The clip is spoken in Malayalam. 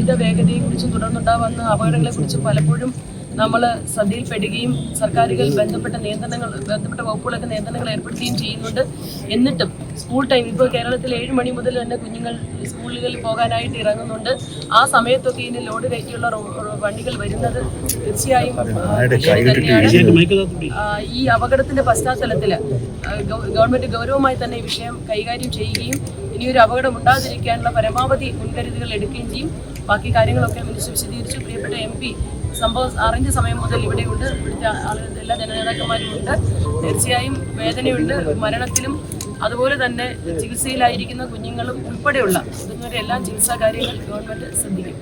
അമിത വേഗതയെക്കുറിച്ചും തുടർന്നുണ്ടാകുന്ന അപകടങ്ങളെക്കുറിച്ചും പലപ്പോഴും നമ്മൾ ശ്രദ്ധയിൽപ്പെടുകയും സർക്കാരുകൾ ബന്ധപ്പെട്ട വകുപ്പുകളൊക്കെ നിയന്ത്രണങ്ങൾ ഏർപ്പെടുത്തുകയും ചെയ്യുന്നുണ്ട്. എന്നിട്ടും സ്കൂൾ ടൈം ഇപ്പോൾ കേരളത്തിൽ 7 മണി മുതൽ തന്നെ കുഞ്ഞുങ്ങൾ സ്കൂളുകളിൽ പോകാനായിട്ട് ഇറങ്ങുന്നുണ്ട്. ആ സമയത്തൊക്കെ ഇതിന് ലോഡ് കയറ്റിയുള്ള വണ്ടികൾ വരുന്നത് തീർച്ചയായും ഈ അപകടത്തിന്റെ പശ്ചാത്തലത്തിൽ ഗവൺമെന്റ് ഗൗരവമായി തന്നെ ഈ വിഷയം കൈകാര്യം ചെയ്യുകയും ഇനിയൊരു അപകടം ഉണ്ടാകാതിരിക്കാനുള്ള പരമാവധി മുൻകരുതലുകൾ എടുക്കുകയും ചെയ്യും. ബാക്കി കാര്യങ്ങളൊക്കെ മിനിസ്റ്റർ വിശദീകരിച്ചു. പ്രിയപ്പെട്ട MP സംഭവം അറിഞ്ഞ സമയം മുതൽ ഇവിടെയുണ്ട്. ഇവിടുത്തെ ആളുകൾ എല്ലാ ജനനേതാക്കന്മാരും ഉണ്ട്. തീർച്ചയായും വേദനയുണ്ട്. മരണത്തിലും അതുപോലെ തന്നെ ചികിത്സയിലായിരിക്കുന്ന കുഞ്ഞുങ്ങളും ഉൾപ്പെടെയുള്ള ഇതുവരെ എല്ലാ ചികിത്സാ കാര്യങ്ങൾ ഗവൺമെന്റ് ശ്രദ്ധിക്കും.